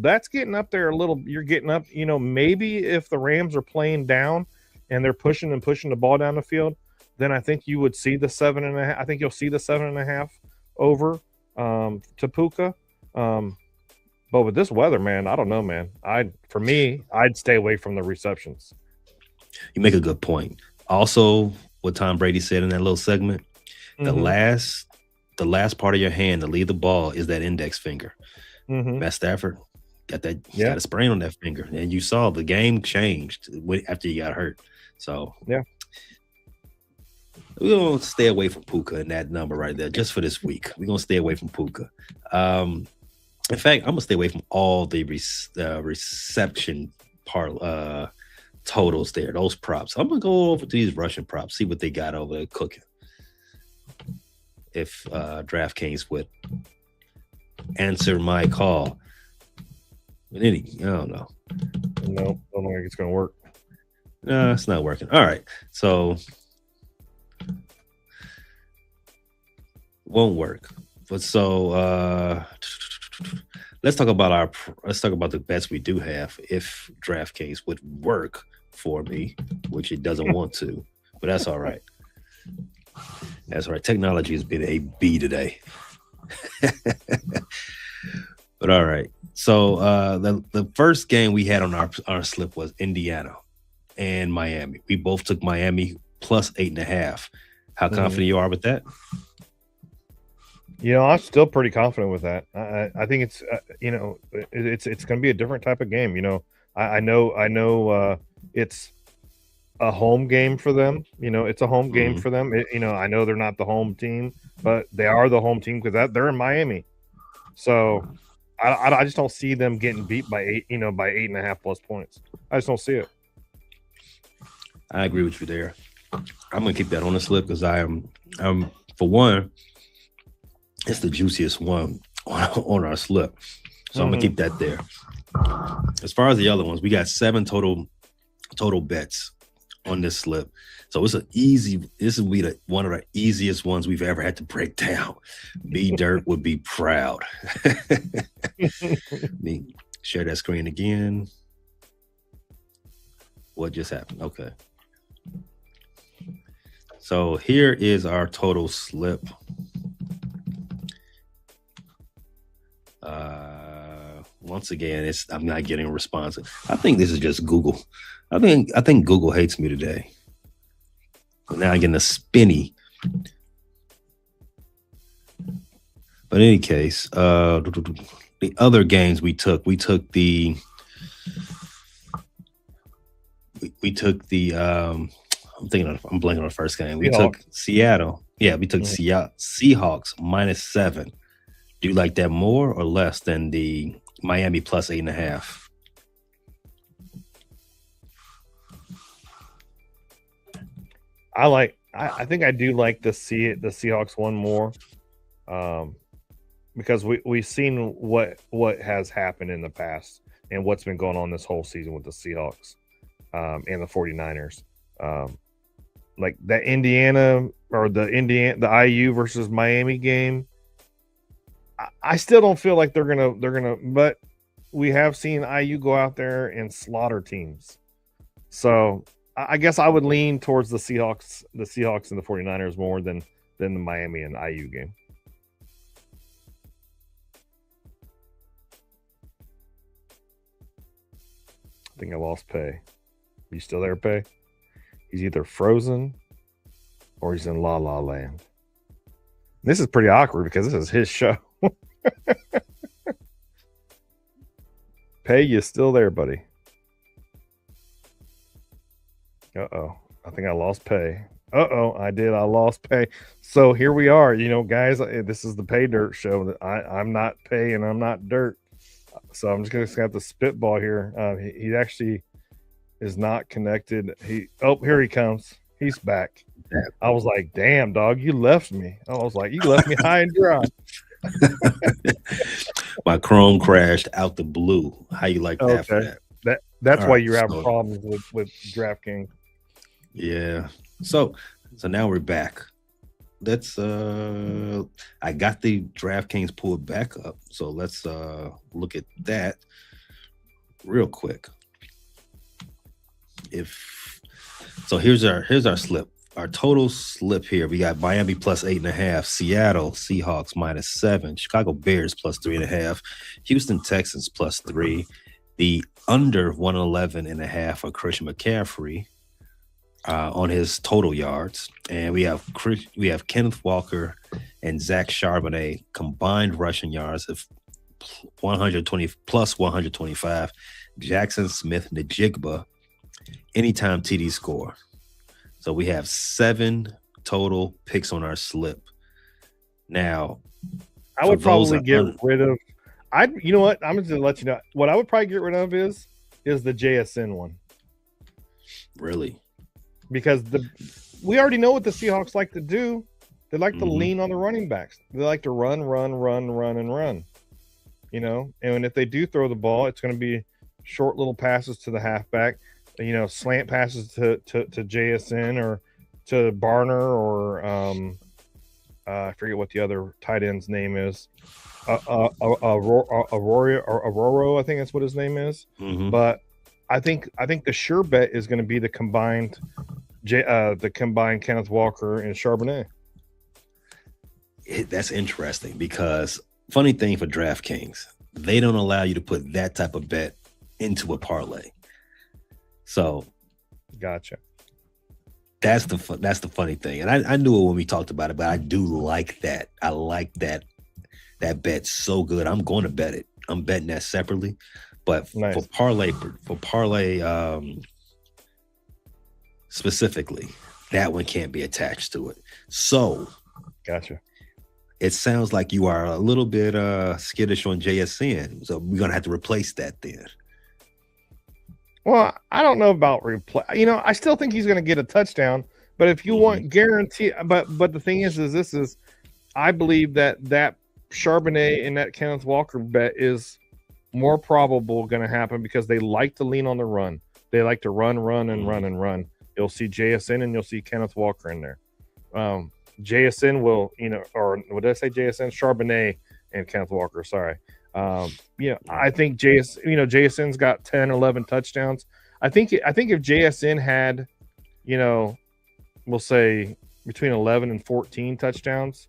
that's getting up there a little. You're getting up. Maybe if the Rams are playing down and they're pushing the ball down the field, then I think you would see the 7.5. I think you'll see the 7.5 over to Puka. But with this weather, man, I don't know, man. I'd stay away from the receptions. You make a good point. Also, what Tom Brady said in that little segment, the last part of your hand to lead the ball is that index finger. Matt Stafford got a sprain on that finger, and you saw the game changed after he got hurt. So yeah, we're gonna stay away from Puka in that number right there, just for this week. We're gonna stay away from Puka. In fact, I'm gonna stay away from all the reception part totals there, those props. I'm gonna go over to these Russian props, see what they got over there cooking. If DraftKings would answer my call. I don't know. No, I don't think it's gonna work. No, it's not working. All right, so won't work. But so let's talk about the bets we do have. If DraftKings would work for me, which it doesn't want to, but that's all right. That's all right. Technology has been a B today. But all right. So the first game we had on our slip was Indiana and Miami. We both took Miami plus 8.5. How confident you are with that? I'm still pretty confident with that. I think it's it's going to be a different type of game. I know it's a home game for them. It's a home game Mhm. for them. I know they're not the home team, but they are the home team because they're in Miami. So I just don't see them getting beat by 8, by 8.5 plus points. I just don't see it. I agree with you there. I'm gonna keep that on the slip because for one, it's the juiciest one on our slip. So I'm gonna keep that there. As far as the other ones, we got 7 total bets on this slip. So it's this will be one of the easiest ones we've ever had to break down. PayDirt would be proud. Let me share that screen again. What just happened? Okay. So here is our total slip. Once again, I'm not getting a response. I think this is just Google. I think Google hates me today. Now I'm getting a spinny. But in any case, the other games we took the I'm blanking on the first game. We took Seattle. Yeah, we took Seahawks -7. Do you like that more or less than the Miami plus 8.5? I think I do like the Seahawks one more, because we've seen what has happened in the past and what's been going on this whole season with the Seahawks and the 49ers. Like that Indiana or the IU versus Miami game, I still don't feel like they're gonna, but we have seen IU go out there and slaughter teams. So I guess I would lean towards the Seahawks and the 49ers more than the Miami and IU game. I think I lost Pay. You still there, Pay? He's either frozen or he's in La La Land. This is pretty awkward because this is his show. Pay, you still there, buddy? Uh-oh. I think I lost Pay. Uh-oh, I did. I lost Pay. So here we are. Guys, this is the PayDirt show. I'm not Pay and I'm not Dirt. So I'm just going to have to spitball here. He actually is not connected. Here he comes. He's back. I was like, damn, dog, you left me. I was like, you left me high and dry. My Chrome crashed out the blue. How you like that for that? That's why you're having problems with DraftKings. Yeah. So now we're back. Let's I got the DraftKings pulled back up. So let's look at that real quick. Here's our slip. Our total slip here. We got Miami plus 8.5, Seattle Seahawks -7, Chicago Bears plus 3.5, Houston Texans plus 3, the under 111.5 for Christian McCaffrey on his total yards, and we have Kenneth Walker and Zach Charbonnet combined rushing yards of 120 plus 125. Jackson Smith Najigba anytime TD score. So we have 7 total picks on our slip. Now, I would probably get rid of. You know what? I'm just gonna let you know. What I would probably get rid of is the JSN one. Really? Because we already know what the Seahawks like to do. They like to lean on the running backs. They like to run. And if they do throw the ball, it's going to be short little passes to the halfback. Slant passes to JSN or to Barner or I forget what the other tight end's name is. Aurora, I think that's what his name is. But I think the sure bet is going to be the combined Kenneth Walker and Charbonnet. That's interesting because funny thing for DraftKings, they don't allow you to put that type of bet into a parlay. So, gotcha. That's the funny thing, and I knew it when we talked about it, but I do like that. I like that bet so good. I'm going to bet it. I'm betting that separately, but nice. for parlay specifically, that one can't be attached to it. So Gotcha. it sounds like you are a little bit skittish on JSN. So we're gonna have to replace that then. Well, I don't know about replay. I still think he's going to get a touchdown. But if you want guarantee, but the thing is I believe that Charbonnet and that Kenneth Walker bet is more probable going to happen because they like to lean on the run. They like to run. You'll see JSN and you'll see Kenneth Walker in there. JSN will, or what did I say? JSN, Charbonnet, and Kenneth Walker. Sorry. I think JSN's got 10, 11 touchdowns. I think if JSN had, we'll say between 11 and 14 touchdowns,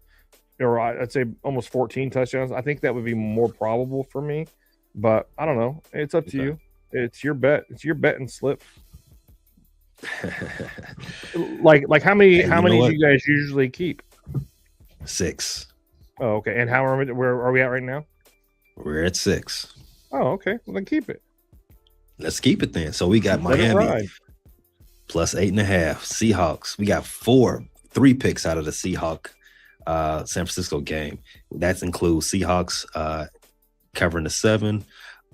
or I'd say almost 14 touchdowns, I think that would be more probable for me. But I don't know. It's up to you. It's your bet. It's your bet and slip. like how many do you guys usually keep? 6. Oh, okay. And where are we at right now? We're at 6. Oh, okay. Well, then keep it. Let's keep it then. So we got Miami plus 8.5. Seahawks. We got 3 picks out of the Seahawk San Francisco game. That includes Seahawks covering the 7,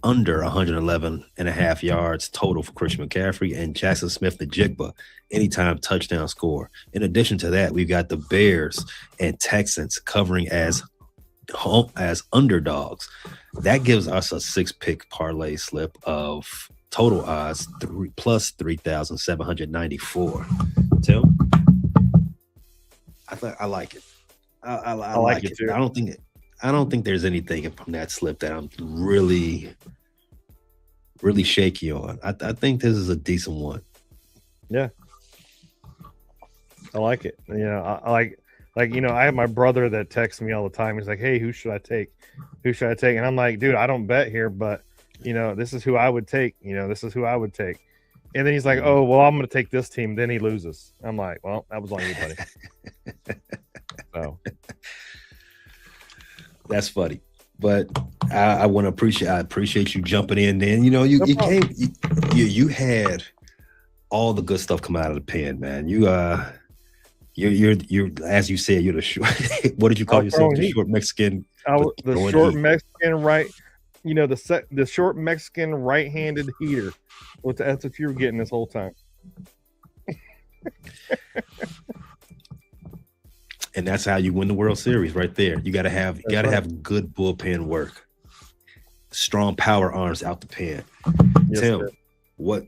under 111.5 yards total for Christian McCaffrey, and Jackson Smith-Njigba anytime touchdown score. In addition to that, we've got the Bears and Texans covering as underdogs. That gives us a 6-pick parlay slip of total odds plus 3,794. Tim, I like it. I like it too. I don't think there's anything from that slip that I'm really shaky on. I think this is a decent one. Yeah, I like it. I have my brother that texts me all the time. He's like, "Hey, who should I take? Who should I take?" And I'm like, "Dude, I don't bet here, but this is who I would take. This is who I would take." And then he's like, "Oh, well, I'm going to take this team." Then he loses. I'm like, "Well, that was on you, buddy." So that's funny, but I want to appreciate you jumping in. Then you had all the good stuff come out of the pen, man. You're as you said, you're the short. What did you call yourself? The short Mexican. The short Mexican right. The short Mexican right-handed heater. That's what you were getting this whole time. And that's how you win the World Series, right there. You got to have good bullpen work, strong power arms out the pen. Yes, Tim, sir. What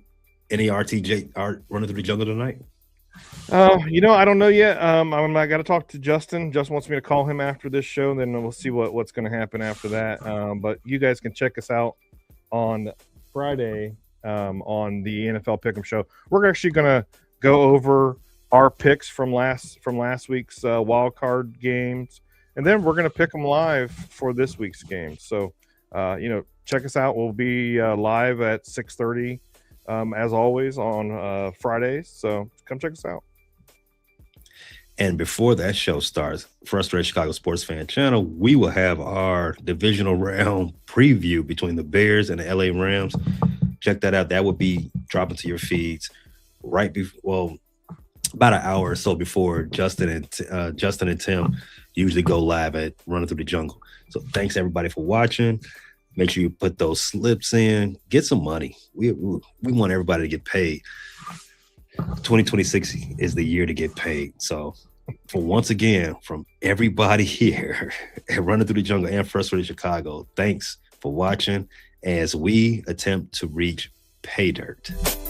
any RTJ are running through the jungle tonight? I don't know yet. I got to talk to Justin. Justin wants me to call him after this show, and then we'll see what's going to happen after that. But you guys can check us out on Friday on the NFL Pick'em Show. We're actually going to go over our picks from last week's wild card games, and then we're going to pick them live for this week's game. So, check us out. We'll be live at 6:30. As always on Fridays. So come check us out. And before that show starts, Frustrated Chicago Sports Fan Channel, we will have our divisional round preview between the Bears and the LA Rams. Check that out. That will be dropping to your feeds right before, about an hour or so before Justin and Tim usually go live at Running Through the Jungle. So thanks everybody for watching. Make sure you put those slips in. Get some money. We want everybody to get paid. 2026 is the year to get paid. So, once again, from everybody here at Running Through the Jungle and Frustrated Chicago, thanks for watching as we attempt to reach PayDirt.